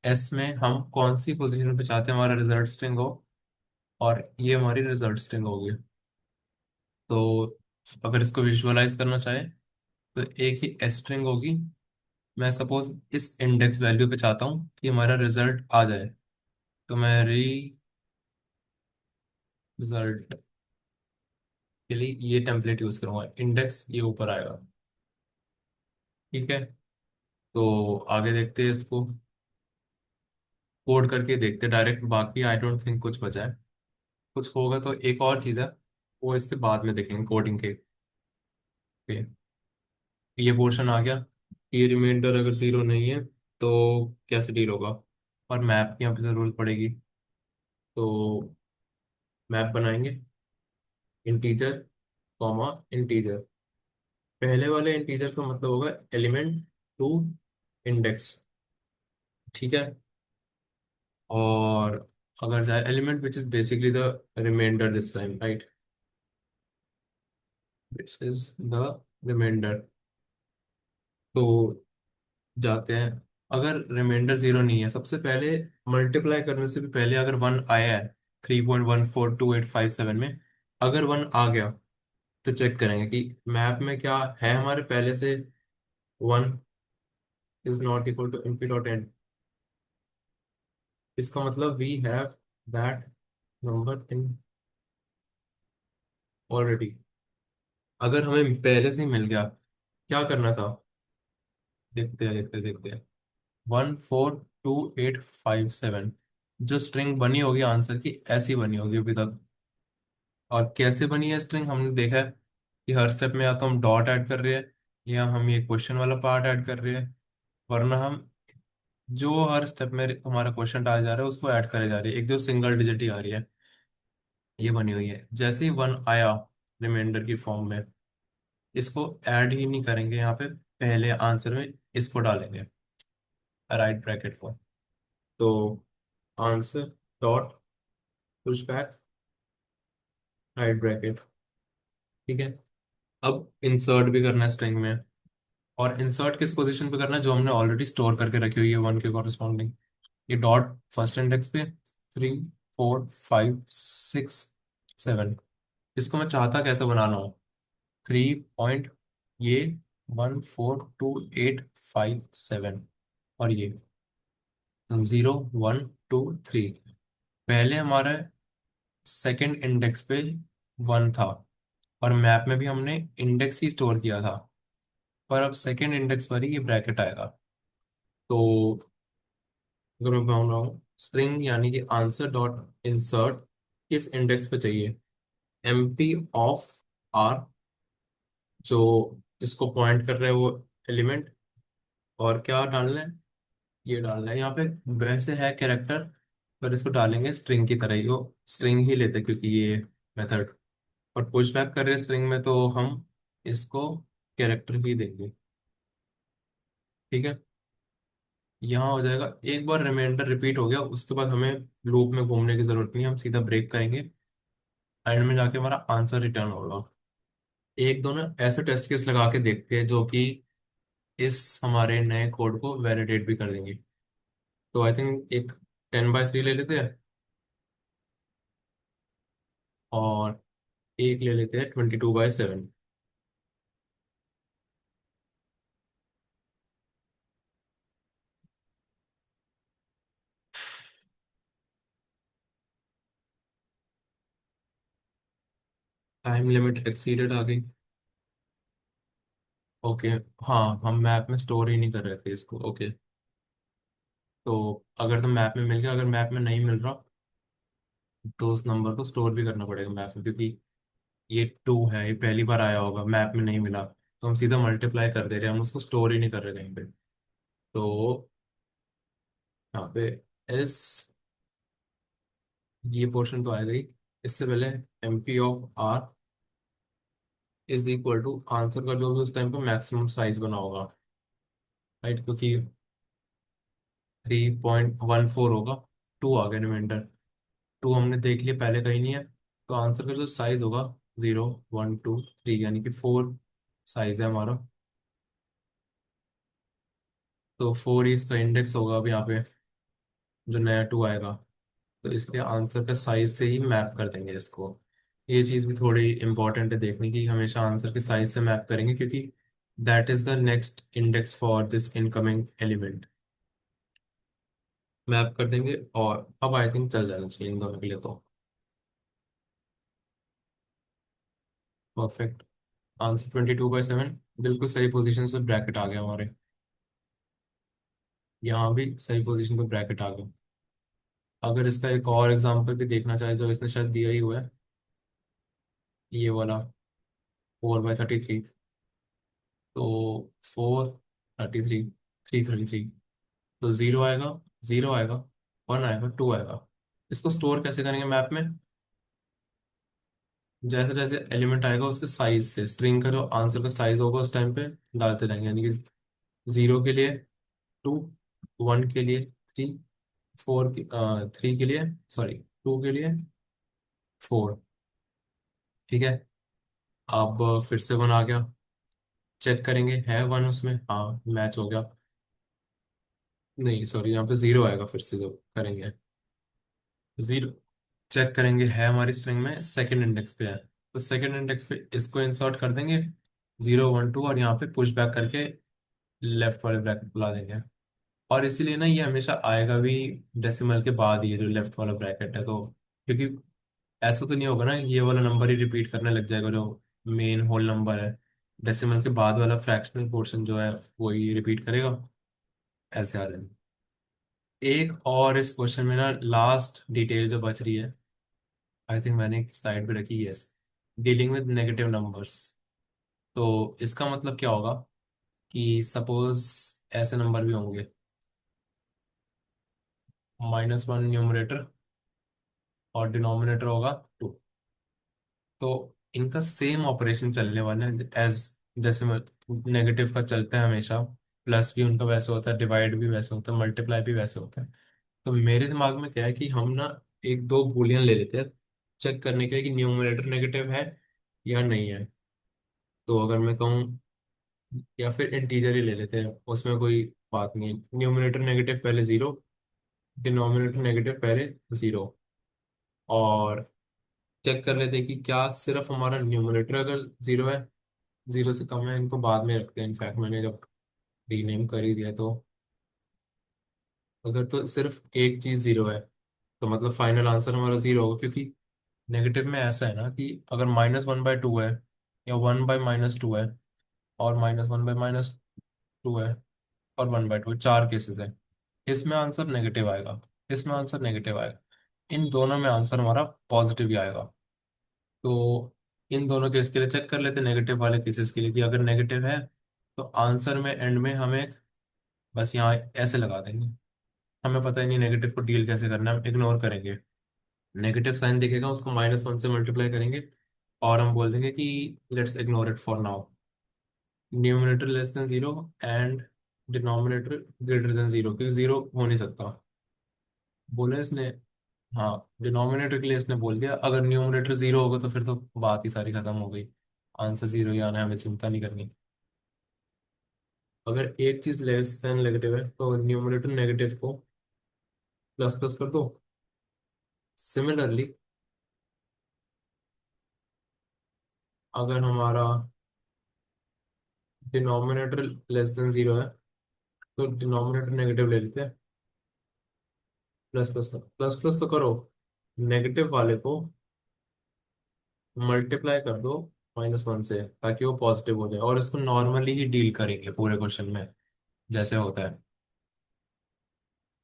S में हम कौन सी पोजीशन पे चाहते हैं हमारा रिजल्ट स्ट्रिंग हो, और ये हमारी रिजल्ट स्ट्रिंग होगी। तो अगर इसको विजुअलाइज करना चाहे तो एक ही एस स्ट्रिंग होगी। मैं सपोज इस इंडेक्स वैल्यू पे चाहता हूँ कि हमारा रिजल्ट आ जाए, तो मैं रिजल्ट के लिए ये टेम्पलेट यूज करूंगा, इंडेक्स ये ऊपर आएगा। ठीक है, तो आगे देखते हैं इसको, कोड करके देखते डायरेक्ट, बाकी आई डोंट थिंक कुछ बचा है। कुछ होगा तो एक और चीज़ है, वो इसके बाद में देखेंगे कोडिंग के पे। ये पोर्शन आ गया, ये रिमाइंडर अगर जीरो नहीं है तो कैसे डील होगा, और मैप की यहाँ पे जरूरत पड़ेगी। तो मैप बनाएंगे, इंटीजर कॉमा इंटीजर। पहले वाले इंटीजर का मतलब होगा एलिमेंट टू इंडेक्स। ठीक है, और अगर जाए element which is basically the remainder this time, right, this is the remainder. तो जाते हैं, अगर रिमाइंडर जीरो नहीं है, सबसे पहले मल्टीप्लाई करने से भी पहले अगर वन आया है 3.14287 में, अगर वन आ गया तो चेक करेंगे कि मैप में क्या है हमारे पहले से। One is not equal to M P dot end, इसका मतलब we have that number in already. अगर हमें पहले से ही मिल गया, क्या करना था, देखते हैं 14287, जो स्ट्रिंग बनी होगी आंसर की ऐसी बनी होगी अभी तक। और कैसे बनी है स्ट्रिंग हमने देखा है कि हर स्टेप में या तो हम डॉट ऐड कर रहे हैं या हम ये क्वेश्चन वाला पार्ट ऐड कर रहे हैं, वरना हम जो हर स्टेप में हमारा क्वेश्चन डाला जा रहा है उसको ऐड करे जा रही है, एक जो सिंगल डिजिट ही आ रही है, ये बनी हुई है। जैसे ही वन आया रिमाइंडर की फॉर्म में, इसको ऐड ही नहीं करेंगे यहाँ पे, पहले आंसर में इसको डालेंगे राइट ब्रैकेट को। तो answer dot push back right bracket. ठीक है, अब इंसर्ट भी करना है स्ट्रिंग में, और इंसर्ट किस पोजीशन पे करना है, जो हमने ऑलरेडी स्टोर करके रखी हुई है वन के कॉरस्पॉन्डिंग। ये डॉट फर्स्ट इंडेक्स पे 3 4 5 6 7, इसको मैं चाहता कैसे बनाना हूँ, 3 पॉइंट, ये 14287, और ये 0 1 2 3। पहले हमारे सेकंड इंडेक्स पे वन था, और मैप में भी हमने इंडेक्स ही स्टोर किया था, पर अब सेकंड इंडेक्स पर ही ये ब्रैकेट आएगा। तो अगर मैं बोल रहा हूँ स्ट्रिंग यानी कि आंसर डॉट इंसर्ट किस इंडेक्स पे चाहिए, एम पी ऑफ आर, जो जिसको पॉइंट कर रहे हैं वो एलिमेंट, और क्या डालना है, ये डालना है यहाँ पे। वैसे है कैरेक्टर, पर इसको डालेंगे स्ट्रिंग की तरह ही, वो स्ट्रिंग ही लेते हैं क्योंकि ये मेथड, और पुश बैक कर रहे हैं स्ट्रिंग में तो हम इसको कैरेक्टर ही देंगे। ठीक है, यहाँ हो जाएगा, एक बार रिमाइंडर रिपीट हो गया उसके बाद हमें लूप में घूमने की जरूरत नहीं है, हम सीधा ब्रेक करेंगे, एंड में जाके हमारा आंसर रिटर्न होगा। एक दोनों ऐसे टेस्ट केस लगा के देखते हैं जो कि इस हमारे नए कोड को वैलिडेट भी कर देंगे। तो आई थिंक एक 10/3 ले लेते हैं, और एक ले लेते हैं 22/7। टाइम लिमिट एक्सीडेड आ गई। ओके, हाँ हम मैप में स्टोर ही नहीं कर रहे थे इसको। ओके, तो अगर तो मैप में मिल गया, अगर मैप में नहीं मिल रहा तो उस नंबर को स्टोर भी करना पड़ेगा मैप में, क्योंकि ये 2 है, ये पहली बार आया होगा, मैप में नहीं मिला, तो हम सीधा मल्टीप्लाई कर दे रहे हैं, हम उसको स्टोर ही नहीं कर रहे कहीं पे। तो यहाँ पे इस ये पोर्शन तो आएगा ही। इससे पहले MP of R is equal to answer का जो भी उस टाइम पे मैक्सिमम साइज बना होगा, राइट, क्योंकि 3.14 होगा। 2 आ गया रिमाइंडर, 2 हमने देख लिया पहले, कहीं नहीं है। तो आंसर का जो साइज होगा 0 1 2 3, यानी कि 4 साइज है हमारा। तो 4 ही इसका इंडेक्स होगा अब यहाँ पे, जो नया 2 आएगा। तो इसलिए आंसर का साइज से ही मैप कर देंगे इसको। ये चीज़ भी थोड़ी इंपॉर्टेंट है देखने की, हमेशा आंसर के साइज से मैप करेंगे, क्योंकि that is the next index for this incoming element. Map कर देंगे, और अब आई थिंक चल जाना चाहिए इन दोनों के लिए तो। परफेक्ट। आंसर 22/7, बिल्कुल सही पोजीशन से ब्रैकेट आ गया हमारे। यहाँ भी सही पोजीशन पे ब्रैकेट आ गया। अगर इसका एक और एग्जांपल भी देखना चाहे, जो इसने शायद दिया ही हुआ है, ये वाला 4/33। तो 4 33 3 33, तो 0 आएगा, 0 आएगा, 1 आएगा, 2 आएगा। इसको स्टोर कैसे करेंगे मैप में? जैसे जैसे एलिमेंट आएगा उसके साइज से, स्ट्रिंग का जो आंसर का साइज होगा उस टाइम पे डालते रहेंगे, यानी कि 0 के लिए 2, 1 के लिए 3, 3 के लिए, सॉरी, 2 के लिए 4। ठीक है। अब फिर से 1 आ गया, चेक करेंगे है 1 उसमें, हाँ मैच हो गया। नहीं सॉरी, यहाँ पे 0 आएगा, फिर से जो करेंगे 0, चेक करेंगे है हमारी स्ट्रिंग में, सेकंड इंडेक्स पे है। तो सेकंड इंडेक्स पे इसको इंसर्ट कर देंगे, 0 1 2, और यहाँ पे पुश बैक करके लेफ्ट वाले ब्रैकेट बुला देंगे। और इसीलिए ना ये हमेशा आएगा भी डेसिमल के बाद, ये जो लेफ्ट वाला ब्रैकेट है, तो क्योंकि ऐसा तो नहीं होगा ना ये वाला नंबर ही रिपीट करने लग जाएगा जो मेन होल नंबर है। डेसिमल के बाद वाला फ्रैक्शनल पोर्शन जो है वही रिपीट करेगा, ऐसे आ जाएगा। एक और इस क्वेश्चन में ना लास्ट डिटेल जो बच रही है, आई थिंक मैंने एक साइड पे रखी, yes, dealing with negative numbers. तो इसका मतलब क्या होगा कि सपोज ऐसे नंबर भी होंगे, -1 न्यूमरेटर और डिनोमिनेटर होगा 2। तो इनका सेम ऑपरेशन चलने वाला है एज, जैसे नेगेटिव का चलता है हमेशा, प्लस भी उनका वैसे होता है, डिवाइड भी वैसे होता है, मल्टीप्लाई भी वैसे होता है। तो मेरे दिमाग में क्या है कि हम ना एक दो बूलियन ले लेते हैं, चेक करने के लिए कि न्यूमरेटर नेगेटिव है या नहीं है। तो अगर मैं कहूँ, या फिर इंटीजर ही ले लेते हैं, उसमें कोई बात नहीं है, न्यूमरेटर नेगेटिव पहले 0, डिनोमिनेटर नेगेटिव पहले 0। और चेक कर लेते हैं कि क्या सिर्फ हमारा न्यूमरेटर अगर 0 है, 0 से कम है, इनको बाद में रखते हैं, इनफैक्ट मैंने जब रीनेम कर ही दिया। तो अगर तो सिर्फ एक चीज 0 है, तो मतलब फाइनल आंसर हमारा 0 होगा, क्योंकि नेगेटिव में ऐसा है ना कि अगर -1/2 है, या 1/-2 है, और -1/-2 है, और 1/2, 4 केसेस है, इसमें आंसर नेगेटिव आएगा, इसमें आंसर नेगेटिव आएगा, इन दोनों में आंसर हमारा पॉजिटिव ही आएगा। तो इन दोनों केस के लिए चेक कर लेते हैं, नेगेटिव वाले केसेस के लिए, कि अगर नेगेटिव है तो आंसर में एंड में हमें बस यहाँ ऐसे लगा देंगे। हमें पता ही नहीं नेगेटिव को डील कैसे करना है, हम इग्नोर करेंगे। नेगेटिव साइन दिखेगा उसको -1 से मल्टीप्लाई करेंगे, और हम बोल देंगे कि let's ignore it for now. Numerator <<0 and denominator <<0, क्योंकि 0 हो नहीं सकता, बोले इसने। हाँ, डिनोमिनेटर के लिए इसने बोल दिया, अगर न्यूमरेटर 0 होगा तो फिर तो बात ही सारी खत्म हो गई, आंसर 0 ही आना है, हमें चिंता नहीं करनी। अगर एक चीज लेस देन नेगेटिव है तो न्यूमरेटर नेगेटिव को प्लस प्लस कर दो। सिमिलरली, अगर हमारा डिनोमिनेटर <<0 है तो डिनोमिनेटर नेगेटिव ले लेते हैं, प्लस प्लस तो करो, नेगेटिव वाले को मल्टीप्लाई कर दो -1 से, ताकि वो पॉजिटिव हो जाए, और इसको नॉर्मली ही डील करेंगे पूरे क्वेश्चन में जैसे होता है।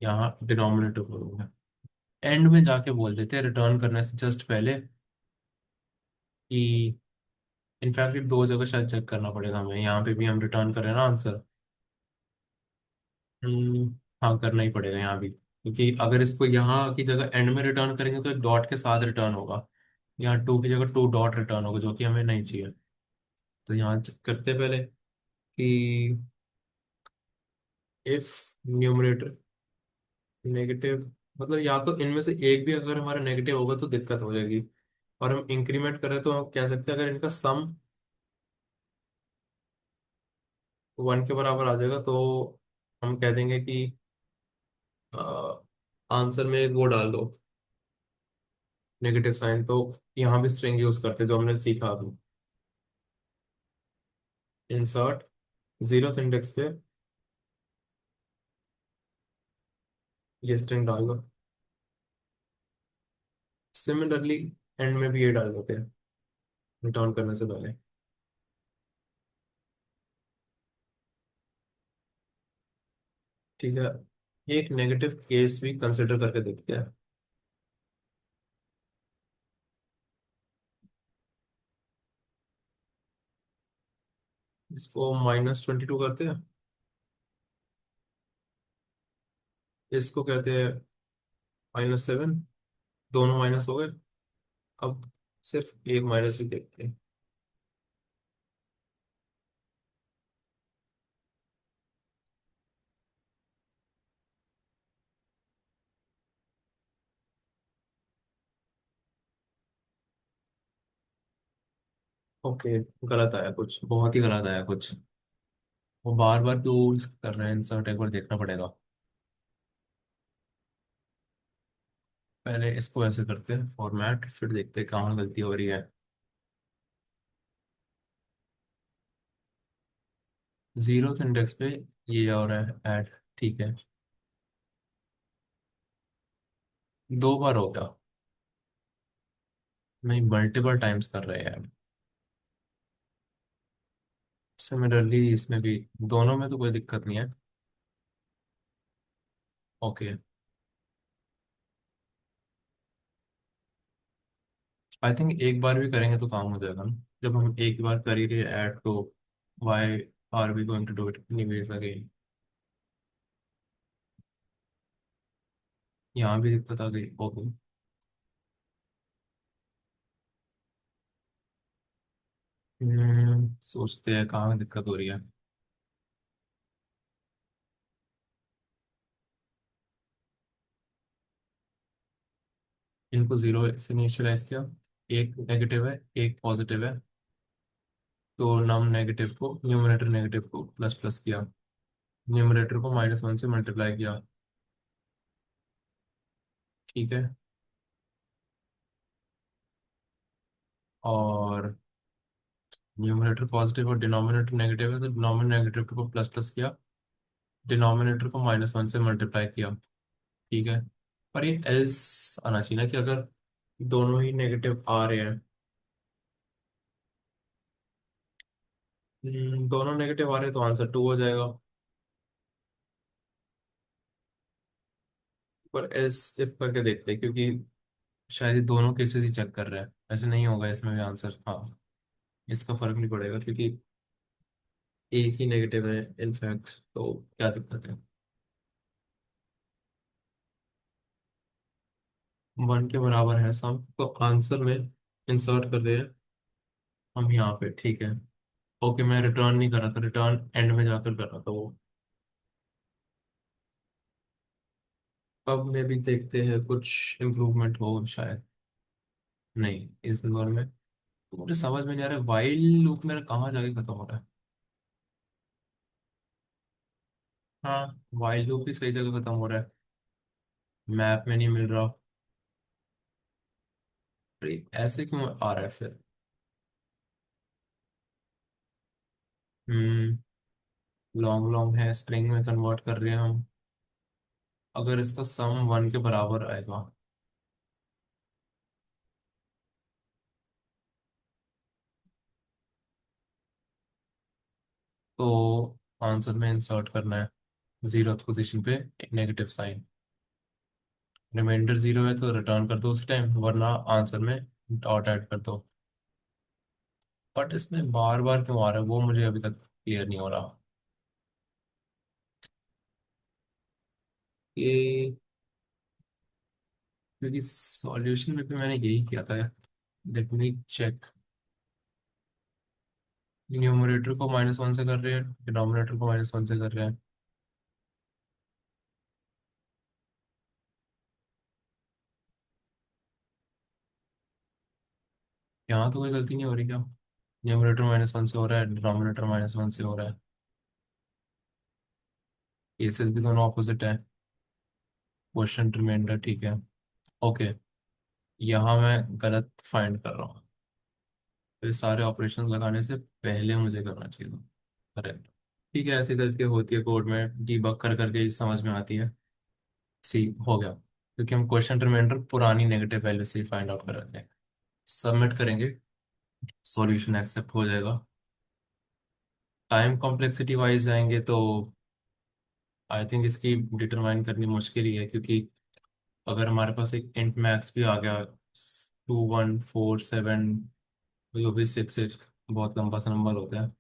यहाँ डिनोमिनेटर करूंगा, एंड में जाके बोल देते हैं रिटर्न करने से जस्ट पहले कि इनफैक्ट दो जगह शायद चेक करना पड़ेगा हमें, यहाँ पे भी हम रिटर्न करें ना आंसर। हम्म, हाँ करना ही पड़ेगा यहाँ भी, क्योंकि अगर इसको यहाँ की जगह एंड में रिटर्न करेंगे तो एक डॉट के साथ रिटर्न होगा। यहाँ टू की जगह टू डॉट रिटर्न होगा, जो कि हमें नहीं चाहिए। तो यहाँ चेक करते हैं पहले कि इफ न्यूमरेटर नेगेटिव, मतलब या तो इनमें से एक भी अगर हमारा नेगेटिव होगा तो दिक्कत हो जाएगी। और हम इंक्रीमेंट करें तो हम कह सकते हैं अगर इनका सम वन के बराबर आ जाएगा तो हम कह देंगे कि आंसर में एक वो डाल दो, नेगेटिव साइन। तो यहाँ भी स्ट्रिंग यूज करते हैं जो हमने सीखा अभी। इंसर्ट जीरो इंडेक्स पे ये स्ट्रिंग डाल दो। सिमिलरली एंड में भी ये डाल देते हैं रिटर्न करने से पहले। ठीक है, एक नेगेटिव केस भी कंसिडर करके देखते हैं। इसको -22 करते हैं, इसको कहते हैं -7। दोनों माइनस हो गए। अब सिर्फ एक माइनस भी देखते हैं। ओके, गलत आया कुछ, बहुत ही गलत आया कुछ। वो बार बार क्यों कर रहे हैं इंसर्ट, एक बार देखना पड़ेगा। पहले इसको ऐसे करते हैं फॉर्मेट, फिर देखते हैं कहाँ गलती हो रही है। जीरो इंडेक्स पे ये और है ऐड। ठीक है, दो बार हो गया। नहीं, मल्टीपल टाइम्स कर रहे हैं। सिमिलरली इसमें भी, दोनों में तो कोई दिक्कत नहीं है। ओके, आई थिंक एक बार भी करेंगे तो काम हो जाएगा ना। जब हम एक बार कर ही रहे ऐड तो why are we going to do it anyways again. यहाँ भी दिक्कत आ गई। ओके, सोचते हैं कहाँ दिक्कत हो रही है। इनको जीरो से इनिशियलाइज किया, एक नेगेटिव है एक पॉजिटिव है, तो नम नेगेटिव को न्यूमरेटर नेगेटिव को प्लस प्लस किया, न्यूमरेटर को -1 से मल्टीप्लाई किया। ठीक है, और न्यूमरेटर पॉजिटिव और डिनोमिनेटर नेगेटिव है तो डिनोमिनेटर नेगेटिव को प्लस प्लस किया, डिनोमिनेटर को -1 से मल्टीप्लाई किया। ठीक है, पर ये एल्स आना चाहिए ना कि अगर दोनों ही नेगेटिव आ रहे हैं। दोनों नेगेटिव आ रहे हैं तो आंसर 2 हो जाएगा। पर एल्स इफ करके देखते हैं, क्योंकि शायद ये दोनों केसेस ही चेक कर रहे हैं, ऐसे नहीं होगा इसमें भी आंसर। हाँ, इसका फर्क नहीं पड़ेगा क्योंकि एक ही नेगेटिव है इनफैक्ट, तो क्या दिक्कत है। 1 के बराबर है सब तो आंसर में इंसर्ट कर रहे हैं हम यहाँ पे। ठीक है, ओके, मैं रिटर्न नहीं कर रहा था, रिटर्न एंड में जाकर कर रहा था वो। अब में भी देखते हैं कुछ इम्प्रूवमेंट हो शायद। नहीं, इस दौर में तो मुझे समझ में नहीं आ रहा वाइल लूप मेरा कहाँ जाके खत्म हो रहा है। हाँ, वाइल लूप भी सही जगह खत्म हो रहा है, मैप में नहीं मिल रहा। अरे ऐसे क्यों आ रहा है फिर। हम्म, लॉन्ग लॉन्ग है, स्ट्रिंग में कन्वर्ट कर रहे हैं हम। अगर इसका सम 1 के बराबर आएगा तो आंसर में इंसर्ट करना है जीरो पोजीशन पे एक नेगेटिव साइन। रिमाइंडर जीरो है तो रिटर्न कर दो उस टाइम, वरना आंसर में डॉट ऐड कर दो। बट इसमें बार बार क्यों आ रहा है वो मुझे अभी तक क्लियर नहीं हो रहा। ये क्योंकि सॉल्यूशन में भी मैंने यही किया था। Let me check. न्यूमरेटर को -1 से कर रहे हैं, डिनोमिनेटर को -1 से कर रहे हैं। यहाँ तो कोई गलती नहीं हो रही क्या? न्यूमरेटर -1 से हो रहा है, डिनोमिनेटर -1 से हो रहा है। केसेस भी दोनों ऑपोजिट है। क्वेश्चन रिमाइंडर ठीक है। ओके। यहाँ मैं गलत फाइंड कर रहा हूँ। तो ये सारे ऑपरेशन लगाने से पहले मुझे करना चाहिए था। करेक्ट। ठीक है, ऐसी गलती होती है कोड में, डीबग कर करके ही समझ में आती है। सी हो गया, क्योंकि हम क्वेश्चन रिमाइंडर पुरानी नेगेटिव वैल्यू से ही फाइंड आउट कर रहे थे। सबमिट करेंगे, सॉल्यूशन एक्सेप्ट हो जाएगा। टाइम कॉम्प्लेक्सिटी वाइज जाएंगे तो आई थिंक इसकी डिटरमाइन करनी मुश्किल ही है, क्योंकि अगर हमारे पास एक इंट मैक्स भी आ गया 2147, जो भी 6 बहुत लंबा सा नंबर होता है,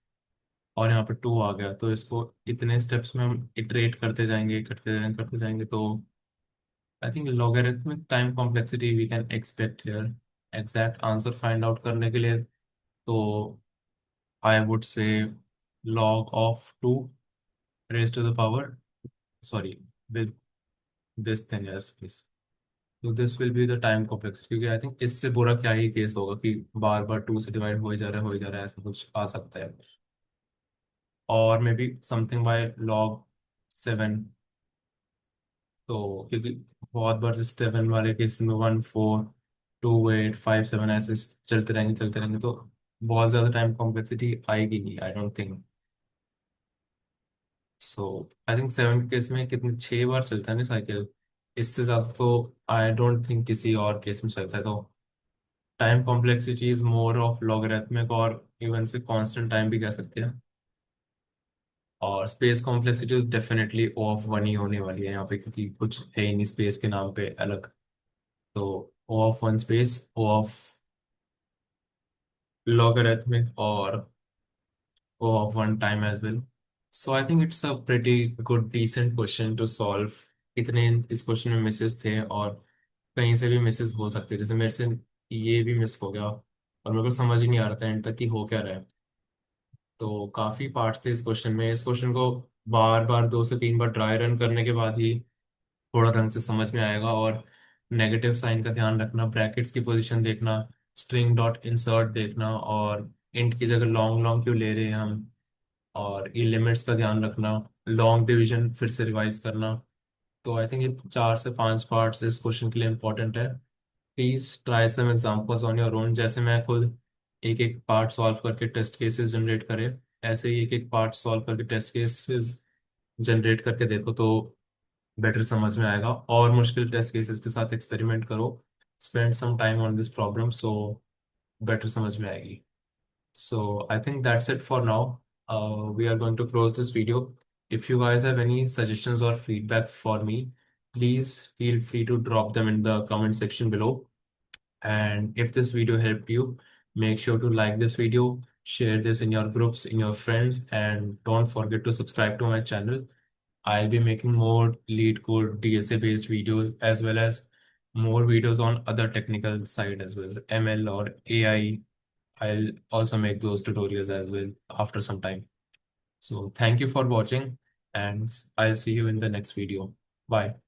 और यहाँ पे 2 आ गया, तो इसको इतने स्टेप्स में हम इटरेट करते जाएंगे तो I think logarithmic time complexity we can expect here. Exact answer find out करने के लिए तो I would say log of 2 raised to the power, sorry, with this thing as please, तो this will be the time complex, क्योंकि आई थिंक इससे बुरा क्या ही केस होगा कि बार बार 2 से डिवाइड हो ही जा रहा है, हो ही जा रहा है, ऐसा कुछ आ सकता है। और may be something bye log 7। तो क्योंकि बहुत बार जिस 7 वाले केस में 142857 ऐसे चलते रहेंगे तो बहुत ज्यादा टाइम कॉम्प्लेक्सिटी आएगी नहीं, I don't think. So I think 7 case में कितने 6 बार चलता है ना साइकिल, इससे ज्यादा तो आई डोंट थिंक किसी और केस में चलता है। तो time complexity is more of logarithmic, और इवन से कांस्टेंट टाइम भी कह सकते हैं। और स्पेस कॉम्प्लेक्सिटी डेफिनेटली ऑफ 1 ही होने वाली है यहाँ पे, क्योंकि कुछ है ही नहीं स्पेस के नाम पे अलग। तो O of 1 space, O of logarithmic, और O of 1 time as well. So I think it's a pretty good decent question to solve। कितने इस क्वेश्चन में मिसेस थे, और कहीं से भी मिसेस हो सकते थे, जैसे मेरे से ये भी मिस हो गया, और मेरे को समझ ही नहीं आ रहा था एंड तक कि हो क्या रहा है। तो काफी पार्ट्स थे इस क्वेश्चन में। इस क्वेश्चन को बार बार 2 से 3 बार ड्राई रन करने के बाद ही थोड़ा ढंग से समझ में आएगा। और नेगेटिव साइन का ध्यान रखना, ब्रैकेट्स की पोजीशन देखना, स्ट्रिंग डॉट इंसर्ट देखना, और इंट की जगह लॉन्ग लॉन्ग क्यों ले रहे हैं हम, और ये लिमिट्स का ध्यान रखना, लॉन्ग डिवीजन फिर से रिवाइज करना। तो आई थिंक ये 4 से 5 पार्ट्स इस क्वेश्चन के लिए इंपॉर्टेंट है। Please try some examples on your own, जैसे मैं खुद एक एक पार्ट सॉल्व करके टेस्ट केसेस जनरेट करे, ऐसे ही एक एक पार्ट सॉल्व करके टेस्ट केसेस जनरेट करके देखो, तो बेटर समझ में आएगा। और मुश्किल टेस्ट केसेस के साथ एक्सपेरिमेंट करो, spend some time on this problem, so better समझ में आएगी। So I think that's it for now. We are going to close this video. If you guys have any suggestions or feedback for me, please feel free to drop them in the comment section below. And if this video helped you, make sure to like this video, share this in your groups, in your friends, and don't forget to subscribe to my channel. I'll be making more lead code DSA based videos, as well as more videos on other technical side as well as ML or AI. I'll also make those tutorials as well after some time. So thank you for watching, and I'll see you in the next video. Bye.